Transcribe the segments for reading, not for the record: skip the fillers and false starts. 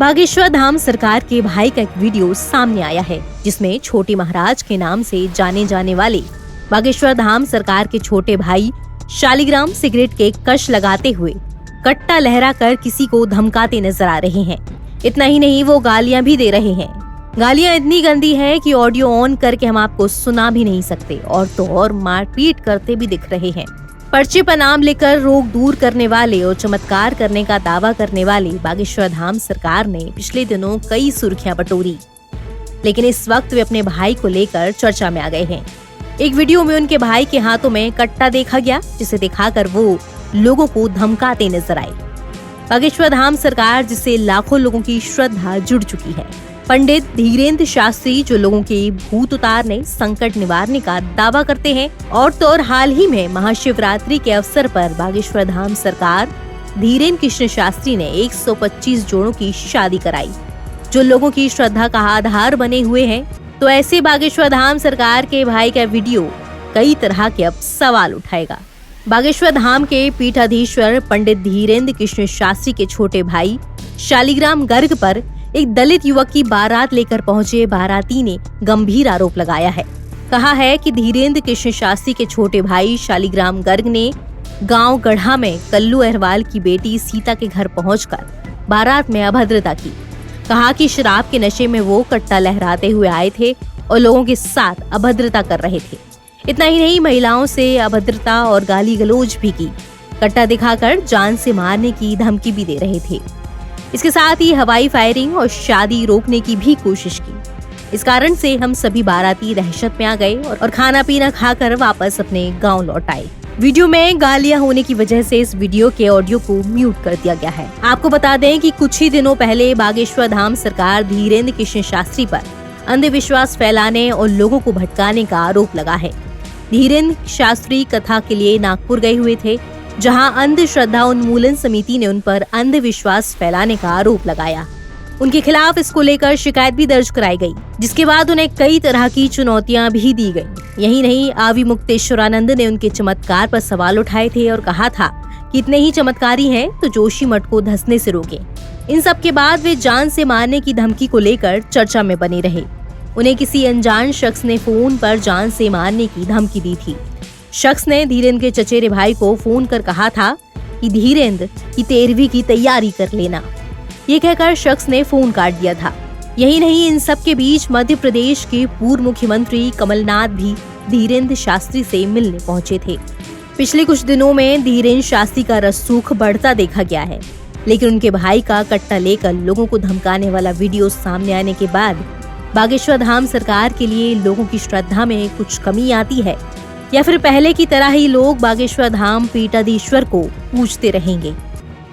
बागेश्वर धाम सरकार के भाई का एक वीडियो सामने आया है, जिसमें छोटे महाराज के नाम से जाने जाने वाले बागेश्वर धाम सरकार के छोटे भाई शालिग्राम सिगरेट के कश लगाते हुए कट्टा लहरा कर किसी को धमकाते नजर आ रहे हैं। इतना ही नहीं, वो गालियां भी दे रहे हैं। गालियां इतनी गंदी है कि ऑडियो ऑन करके हम आपको सुना भी नहीं सकते, और तो और मारपीट करते भी दिख रहे हैं। पर्चे पर नाम लेकर रोग दूर करने वाले और चमत्कार करने का दावा करने वाले बागेश्वर धाम सरकार ने पिछले दिनों कई सुर्खियां बटोरी, लेकिन इस वक्त वे अपने भाई को लेकर चर्चा में आ गए हैं। एक वीडियो में उनके भाई के हाथों में कट्टा देखा गया, जिसे दिखाकर वो लोगों को धमकाते नजर आए। बागेश्वर धाम सरकार, जिससे लाखों लोगों की श्रद्धा जुड़ चुकी है। पंडित धीरेन्द्र शास्त्री, जो लोगों के भूत उतारने, संकट निवारने का दावा करते हैं, और तो और हाल ही में महाशिवरात्रि के अवसर पर बागेश्वर धाम सरकार धीरेन्द्र कृष्ण शास्त्री ने 125 जोड़ों की शादी कराई, जो लोगों की श्रद्धा का आधार बने हुए हैं। तो ऐसे बागेश्वर धाम सरकार के भाई का वीडियो कई तरह के अब सवाल उठाएगा। बागेश्वर धाम के पीठाधीश्वर पंडित धीरेन्द्र कृष्ण शास्त्री के छोटे भाई शालिग्राम गर्ग पर एक दलित युवक की बारात लेकर पहुंचे बाराती ने गंभीर आरोप लगाया है। कहा है कि धीरेन्द्र कृष्ण शास्त्री के छोटे भाई शालिग्राम गर्ग ने गांव गढ़ा में कल्लू अहरवाल की बेटी सीता के घर पहुंचकर बारात में अभद्रता की। कहा कि शराब के नशे में वो कट्टा लहराते हुए आए थे और लोगों के साथ अभद्रता कर रहे थे। इतना ही नहीं, महिलाओं से अभद्रता और गाली गलौज भी की। कट्टा दिखाकर जान से मारने की धमकी भी दे रहे थे। इसके साथ ही हवाई फायरिंग और शादी रोकने की भी कोशिश की। इस कारण से हम सभी बाराती दहशत में आ गए और खाना पीना खाकर वापस अपने गांव लौट आए। वीडियो में गालियां होने की वजह से इस वीडियो के ऑडियो को म्यूट कर दिया गया है। आपको बता दें कि कुछ ही दिनों पहले बागेश्वर धाम सरकार धीरेन्द्र कृष्ण शास्त्री पर अंधविश्वास फैलाने और लोगों को भटकाने का आरोप लगा है। धीरेन्द्र शास्त्री कथा के लिए नागपुर गए हुए थे, जहां अंधश्रद्धा उन्मूलन समिति ने उन पर अंधविश्वास फैलाने का आरोप लगाया। उनके खिलाफ इसको लेकर शिकायत भी दर्ज कराई गई, जिसके बाद उन्हें कई तरह की चुनौतियां भी दी गई। यही नहीं, आवी मुक्तेश्वरानंद ने उनके चमत्कार पर सवाल उठाए थे और कहा था कि इतने ही चमत्कारी हैं तो जोशी मठ को धंसने से रोकें। इन सब के बाद वे जान से मारने की धमकी को लेकर चर्चा में बने रहे। उन्हें किसी अनजान शख्स ने फोन पर जान से मारने की धमकी दी थी। शख्स ने धीरेन्द्र के चचेरे भाई को फोन कर कहा था कि धीरेन्द्र की 13वीं की तैयारी कर लेना। ये कहकर शख्स ने फोन काट दिया था। यही नहीं, इन सब के बीच मध्य प्रदेश के पूर्व मुख्यमंत्री कमलनाथ भी धीरेन्द्र शास्त्री से मिलने पहुंचे थे। पिछले कुछ दिनों में धीरेन्द्र शास्त्री का रसूख बढ़ता देखा गया है, लेकिन उनके भाई का कट्टा लेकर लोगों को धमकाने वाला वीडियो सामने आने के बाद बागेश्वर धाम सरकार के लिए लोगों की श्रद्धा में कुछ कमी आती है, या फिर पहले की तरह ही लोग बागेश्वर धाम पीठाधीश्वर को पूजते रहेंगे,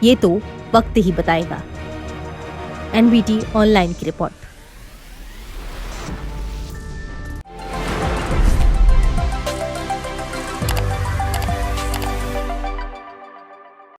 ये तो वक्त ही बताएगा। NBT ऑनलाइन की रिपोर्ट।